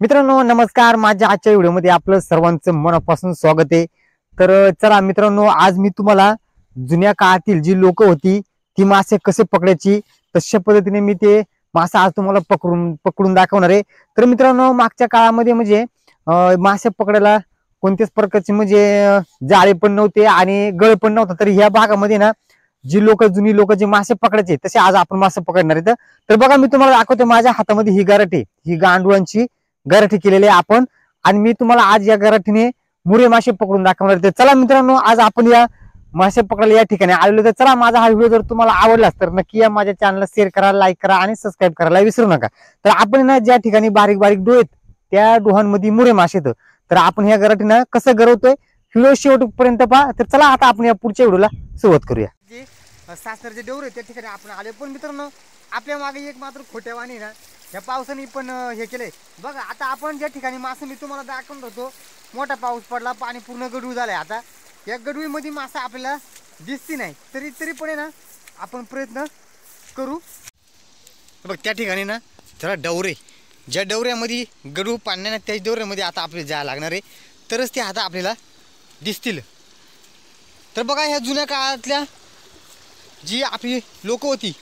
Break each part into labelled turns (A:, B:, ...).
A: मित्रांनो नमस्कार. माझ्या आजच्या व्हिडिओमध्ये आपलं सर्वांचं मनापासून स्वागत आहे. तर चला मित्रांनो, आज मी तुम्हाला जुन्या काळातील जी लोक होती ती मासे कसे पकडायची तशा पद्धतीने मी ते मासा आज तुम्हाला पकडून दाखवणार आहे. तर मित्रांनो, मागच्या काळामध्ये म्हणजे मासे पकडायला कोणत्याच प्रकारचे म्हणजे जाळे पण नव्हते आणि गळ पण नव्हता. तर ह्या भागामध्ये ना जुनी लोक जे मासे पकडायचे तसे आज आपण मासे पकडणार आहेत. तर बघा, मी तुम्हाला दाखवते माझ्या हातामध्ये ही गारठी, ही गांडुळांची गराठी केलेली आहे आपण. आणि मी तुम्हाला आज या गराठीने मुरे मासे पकडून दाखवणार. तर चला मित्रांनो, आज आपण या मासे पकडायला या ठिकाणी आलेलो. तर चला, माझा हा व्हिडिओ जर तुम्हाला आवडलाच तर नक्की या माझ्या चॅनलला शेअर करा, लाईक करा आणि सबस्क्राईब करायला विसरू नका. तर आपण ना ज्या ठिकाणी बारीक बारीक डोळे त्या डोहांमध्ये मुरे मासे येतं. तर आपण ह्या गराठीनं कसं गरवतोय व्हिडिओ शेवटपर्यंत पहा. तर चला, आता आपण या पुढच्या व्हिडिओला सुरुवात करूया. जे सासरचे डोरे त्या ठिकाणी आपण आले. पण मित्रांनो, आपल्या मागे एक मात्र खोट्यावाणी ना ह्या पावसाने पण हे केलंय बघा. आता आपण ज्या ठिकाणी मासे मी तुम्हाला दाखवून होतो, मोठा पाऊस पडला, पाणी पूर्ण गडूळ झालंय. आता या गडूळीमध्ये मासा आपल्याला दिसती नाही, तरी पण आहे ना आपण प्रयत्न करू. बघ त्या ठिकाणी ना जरा डवरे, ज्या डवऱ्यामध्ये गडूळ पाण्याने त्याच डवऱ्यामध्ये आता आपल्याला जायला लागणार आहे, तरच ते आता आपल्याला दिसतील. तर बघा, ह्या जुन्या काळातल्या जी आपली लोक होती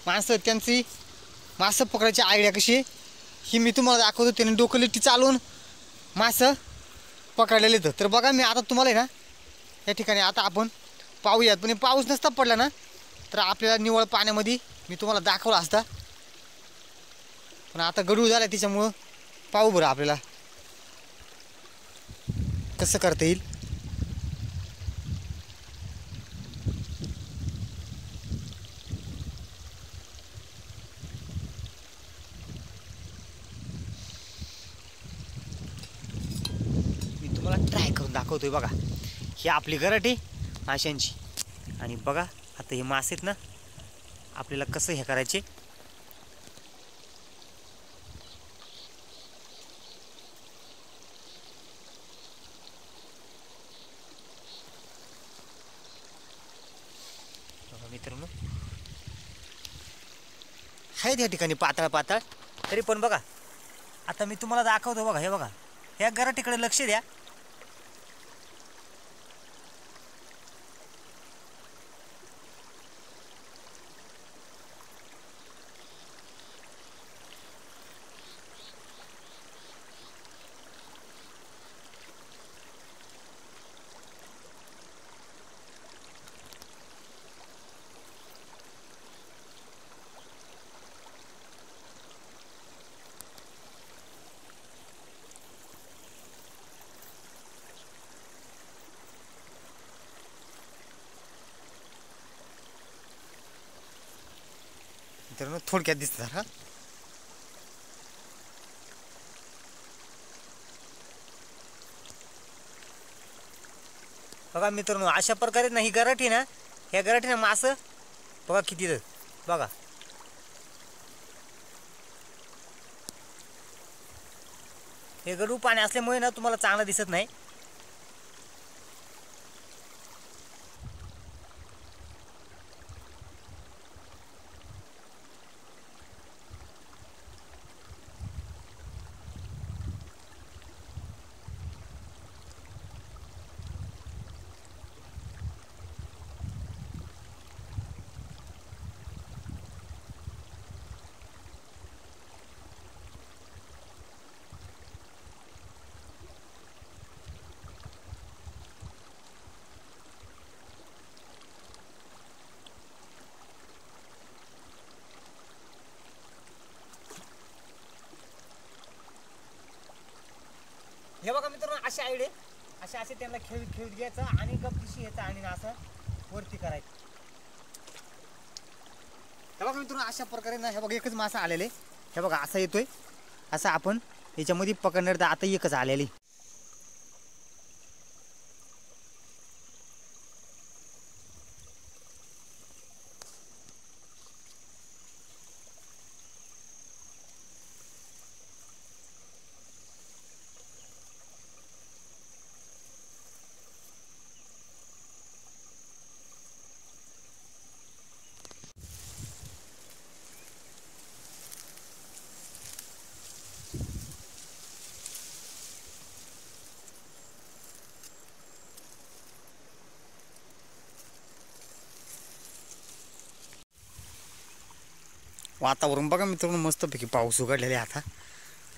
A: माणसं, त्यांची मासे पकडायची आयडिया कशी ही मी तुम्हाला दाखवतो. त्याने डोकं लिट्टी चालवून मासे पकडलेले आहेत. तर बघा, मी आता तुम्हाला ना या ठिकाणी आता आपण पाहूयात. पण पाऊस नसता पडला ना तर आपल्याला निवळ पाण्यामध्ये मी तुम्हाला दाखवला असता. पण आता गडूळ झाला, त्याच्यामुळं पाहू बरं आपल्याला कसं करता येईल. तुम्हाला ट्राय करून दाखवतोय. बघा, ही आपली गराठी माशांची. आणि बघा आता हे मासे आहेत ना, आपल्याला कसं हे करायचे. बघा मित्रांनो, आहेत या ठिकाणी पातळ पातळ, तरी पण बघा आता मी तुम्हाला दाखवतो. बघा, हे बघा, ह्या गराटीकडे लक्ष द्या. मित्रांनो, थोडक्यात दिसतात. हा बघा मित्रांनो, अशा प्रकारे ना ही गराठी ना, ह्या गराठीनं मासं बघा किती आहेत. बघा, हे गडू पाणी असल्यामुळे ना तुम्हाला चांगलं दिसत नाही. हे बघा मित्रांनो, अशा आयडिया असे त्यांना खेळत घ्यायचं आणि गपदिशी यायचं आणि असं वरती करायचं. हे बघा मित्रांनो, अशा प्रकारे ना हे बघा एकच मासा आलेले. हे बघा असा येतोय, असं आपण याच्यामध्ये पकडणार. तर आता एकच आलेली. वातावरण बघा मित्रांनो मस्तपैकी पाऊस उघडलेला आहे आता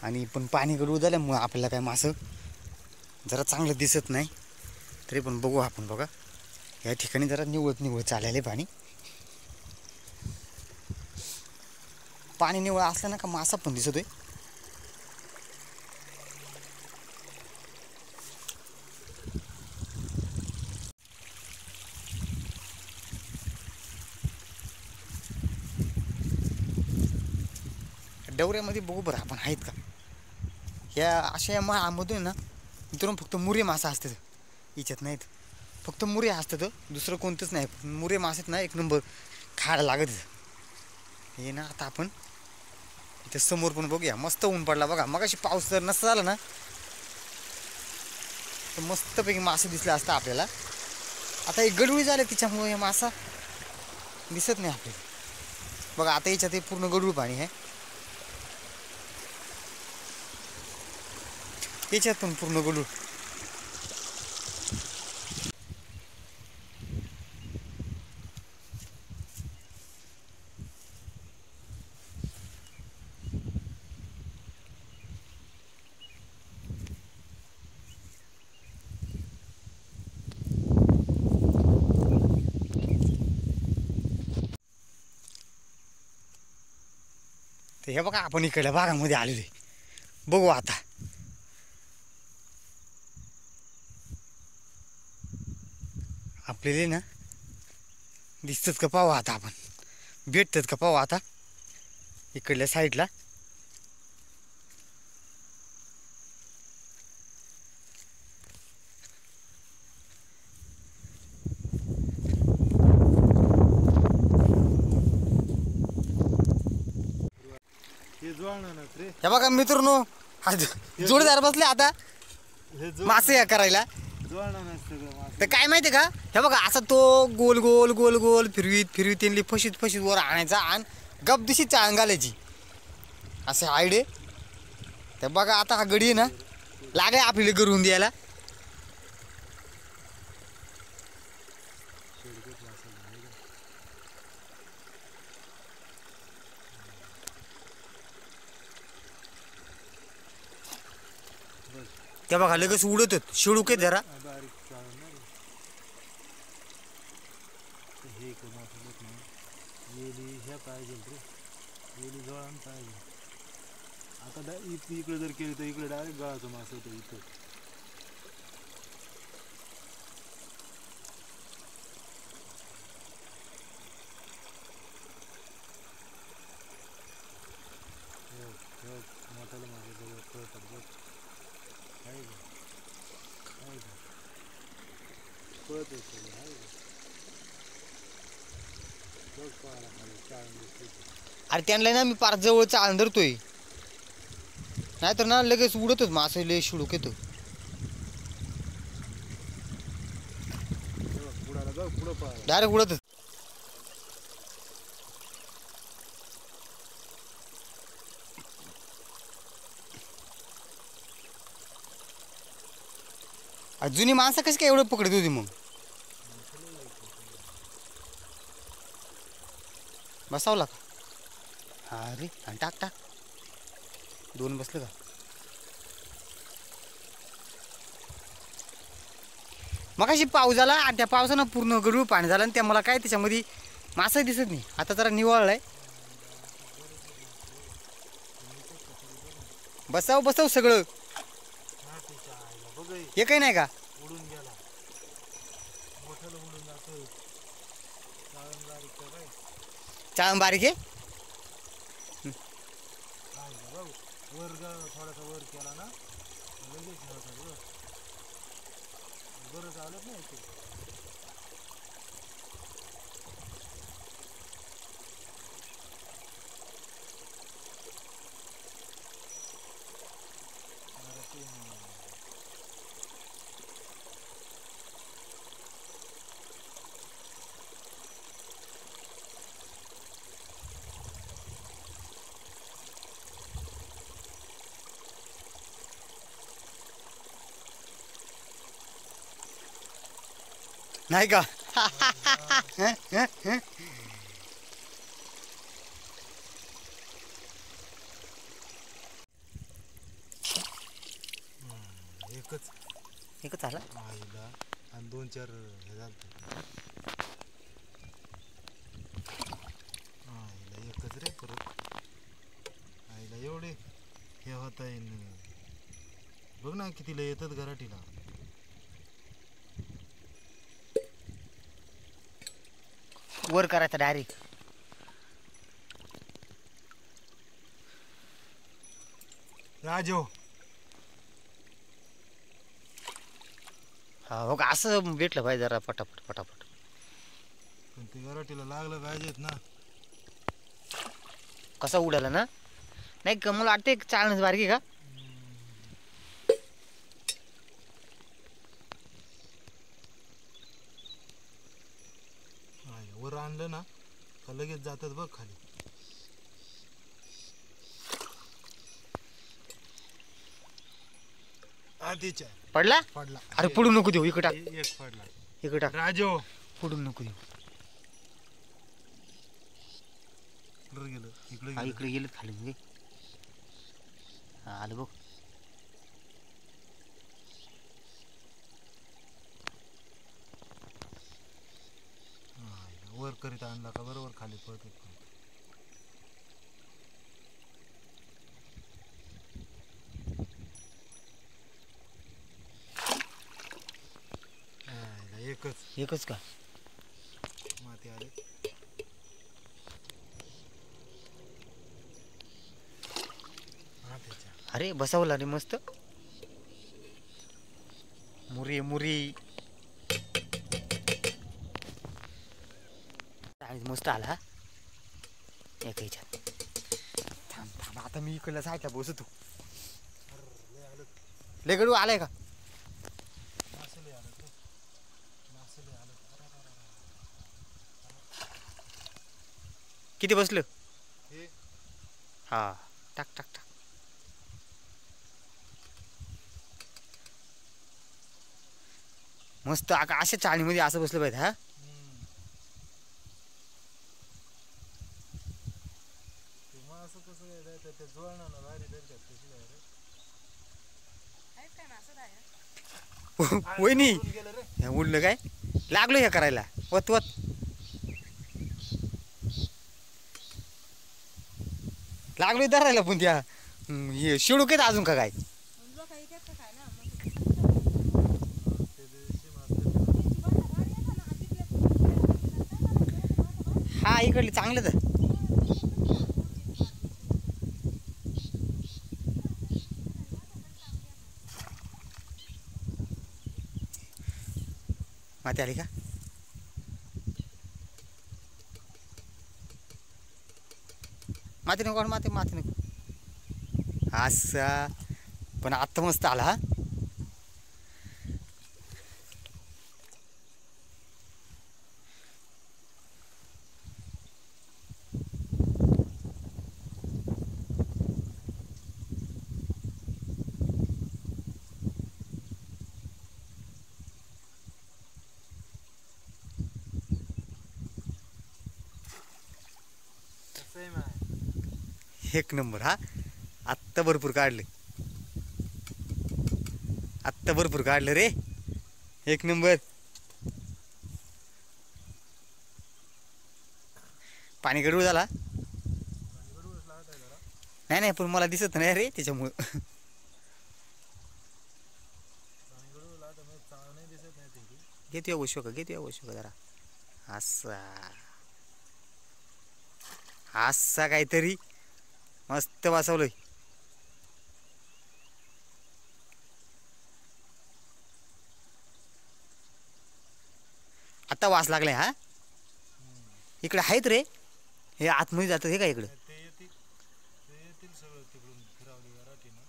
A: आणि पण पाणी गडू झाल्यामुळं आपल्याला काय मासं जरा चांगलं दिसत नाही तरी पण बघू आपण बघा या ठिकाणी जरा निवळ चाललेलं आहे पाणी निवळ असलं ना का मासा पण दिसतोय डवऱ्यामध्ये बघू बरं आपण आहेत का या अशा माळामधून ना मित्रांनो फक्त मुरे मासा असतात याच्यात नाहीत फक्त मुरे असतात दुसरं कोणतंच नाही मुरे मासेत ना एक नंबर खायला लागत हे ना आता आपण इथं समोर पण बघूया मस्त ऊन पडला बघा मग अशी पाऊस जर नसता झाला ना तर मस्तपैकी मासे दिसले असतं आपल्याला आता एक गडूळी झाले तिच्यामुळे हे मासा दिसत नाही आपल्याला बघा आता याच्यात हे पूर्ण गडूळ पाणी आहे याच्यात पण पूर्ण गडूळ तर हे बघा आपण इकडल्या भागामध्ये आलेलो आहे बघू आता आपल्याला ना दिसतात का पाहू आता आपण भेटतात का पाहू आता इकडल्या साईडला हे बघा मित्रांनो जोडीदार बसले आता मासे या करायला तर काय माहिती का हे बघा असा तो गोल गोल गोल गोल फिरवीत त्यांनी फशीत वर आणायचा आणि गपदिशी चाळण घालायची असे आयडे तर बघा आता हा गडी आहे ना लागे आपल्याला करून द्यायला त्या बघा लगेच उडत शिळूक आहे जरा
B: आता इकडे जर केली तर इकडे डायरेक्ट गळाचं मास होतं इथं मोठ्याला माझ्या जवळ कळतात बघ आहे का कळत सगळं आहे का बघ पाहायला खाली चाळून
A: अरे त्यांना ना मी पार जवळ चाळण धरतोय नाहीतर ना लगेच उडतच मासे लय शिळूक येतो
B: पुढाला बघ पुढं पाहायला
A: डायरेक्ट उडतच जुनी माणसं कशी काय एवढं पकडत होती मग बसावला का हा रे आणि टाक दोन बसलं का मग अशी पाऊस झाला आणि त्या पावसानं पूर्ण गडूळ पाणी झालं आणि त्या मला काय त्याच्यामध्ये मासा दिसत नाही आता जरा निवळलाय बसाव सगळं हे काही नाही का
B: उडून गेला मोठ्याला उडून जातो
A: चाळण बारीक आहे
B: वर थोडासा वर केला ना लगेच बरं चालत नाही
A: नाही का
B: एकच
A: एकच आला.
B: आईला आणि 2-4 हे झालं. आईला एकच रे परत. आईला एवढे हे होता येईल. बघ ना कितीला येतात घराटीला.
A: वर करायचा डायरेक्ट.
B: राजो
A: हा हो का, असं भेटलं पाहिजे जरा पटापट पटापट.
B: पण ते घराटीला लागलं पाहिजेत ना.
A: कसा उडाला ना. नाही का मला वाटतं एक चाळणच बारकी का.
B: वर आणलं ना का लगेच जातात बघ खाली. आधीच्या
A: पडला.
B: पडला.
A: अरे पुढू नको देऊ, इकडं टाक.
B: एक पडला.
A: इकडं टाक.
B: राजो
A: पुढून नको देऊ.
B: इकडे गेलं. इकडे
A: हा
B: गेलं.
A: इकडे गेलं खाली म्हणजे. हा आलं बघ.
B: वर करीत आणला का बरोबर खाली पडतो. एकच
A: एकच का.
B: माती आले. हा त्याच्या
A: अरे बसवला रे मस्त. मुरी मुरी मस्त आला हा. एक ह्याच्यात थांब थांब. आता मी इकडल्या साईडला बसतो. लेकडू आलाय का.
B: मासे लय आलं तो. मासे लय आलं.
A: किती बसलं.
B: हे
A: हा टाक टाक टाक. मस्त आका अशा चाळणीमध्ये असं बसलं पाहिजे हा.
B: असं कसं काय जायचं ते जुळणार ना भारी धरतात कशी काय रे.
A: वहिनी
B: उडून गेलं रे.
A: हे उडलं काय. लागलो हे करायला वत वत. लागलो धरायला पण त्या हे शिडू काय अजून का काय.
B: ते दिवशी मासे
A: हा इकडले चांगलं तर. माती आली का. माती नको माती माती नको. असा पण आत्ता मस्त आला हा.
B: सेम आहे.
A: एक नंबर हा. आत्ता भरपूर काढले. आत्ता भरपूर काढलं रे. एक नंबर. पाणी गडूळ झाला.
B: गडूळच लागत आहे जरा.
A: नाही नाही पण मला दिसत नाही रे त्याच्यामुळं.
B: पाणी गडूळ लागत म्हणजे चांगलं नाही दिसत नाही ते.
A: घेतोय गोष्ट घेतोय गोष्ट जरा. असा असा काहीतरी मस्त बसवलंय. आता वास लागलाय हा. इकडे आहेत रे. हे आतमध्ये जातं हे का इकडे.
B: ते येतील सगळं तिकडून फिरावली घराटी ना.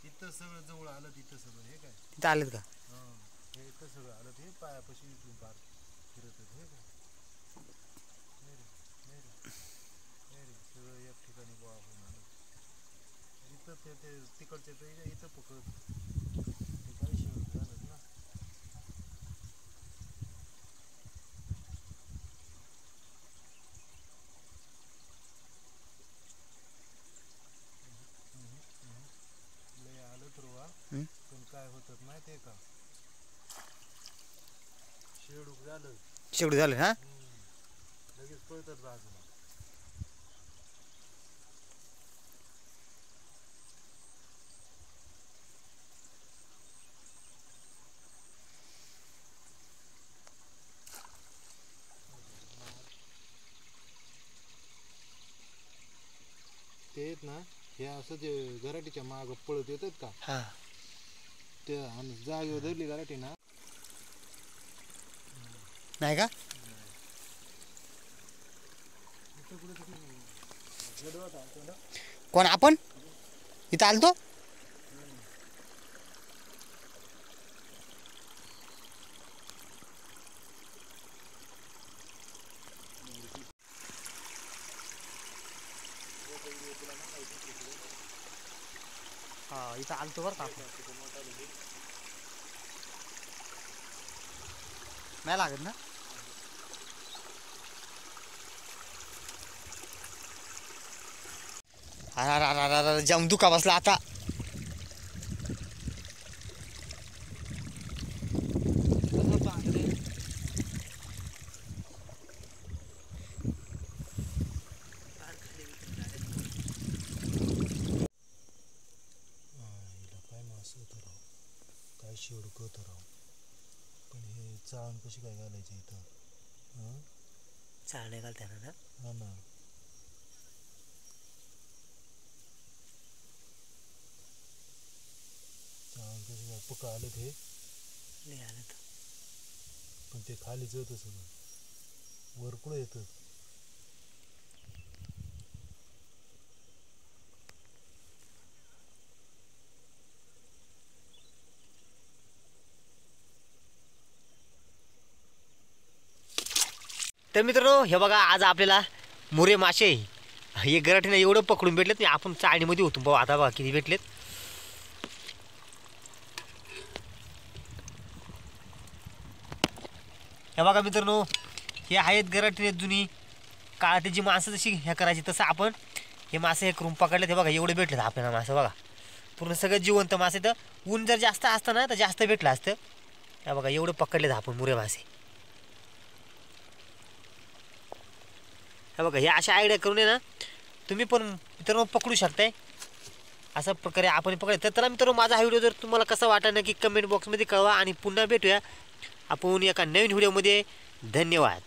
B: तिथं सगळं जवळ आलं तिथं सगळं हे काय.
A: तिथं आलेत का.
B: हां हे इथं सगळं आलं ते पायापाशी इथून पार फिरत हे काय. नाही रे नाही रे नाही रे सगळं एक ठिकाणी गोळा होऊन आलं. इथं ते तिकडचे ते इथं पकड. ते काही शिवत झालं ना. लय आलं तर वा. पण काय होतं माहिती माहितीये का शेडूक झालं
A: शेवटी झालं हा.
B: लगेच पळतात बाजूला. ते आहेत ना हे असं जे गराटीच्या माग पळत येतात का
A: हा
B: ते आणि जागेवर धरली गराटी ना
A: नाही का कोण आपण इथं आलतो. हा इथं आलतो बरं का आपण. नाही लागत ना. अरे जाम दुखा बसला आता.
B: काय मास होतं राव काय शेडूक होतं राव पण हे चाळण कशी काय घालायची इथं हं?
A: चालणे घालते ना.
B: हा ना चाळण कशी काय पका आलं ते पण ते खालीच होतं सगळं वर कुठं येतं.
A: तर मित्रांनो हे बघा आज आपल्याला मुरे मासे हे गराटीने एवढं पकडून भेटलेत नाही. आपण चाळणीमध्ये होतो भाऊ आता बघा किती भेटलेत. हे बघा मित्रांनो हे आहेत गराटीने जुनी काळात जी माणसं जशी ह्या करायची तसं आपण हे मासे हे करून पकडलेत. हे बघा एवढे भेटलेत आपल्याला मासे बघा पूर्ण सगळं जिवंत मासे. तर ऊन जर जास्त असतं ना तर जास्त भेटलं असतं. हे बघा एवढं पकडलेत आपण मुरे मासे. हे बघा हे अशा आयडिया करून आहे ना तुम्ही पण मित्रांनो पकडू शकताय. अशा प्रकारे आपण पकडायचं. तर चला मित्रांनो माझा हा व्हिडिओ जर तुम्हाला कसा वाटला नक्की कमेंट बॉक्समध्ये कळवा आणि पुन्हा भेटूया आपण एका नवीन व्हिडिओमध्ये. धन्यवाद.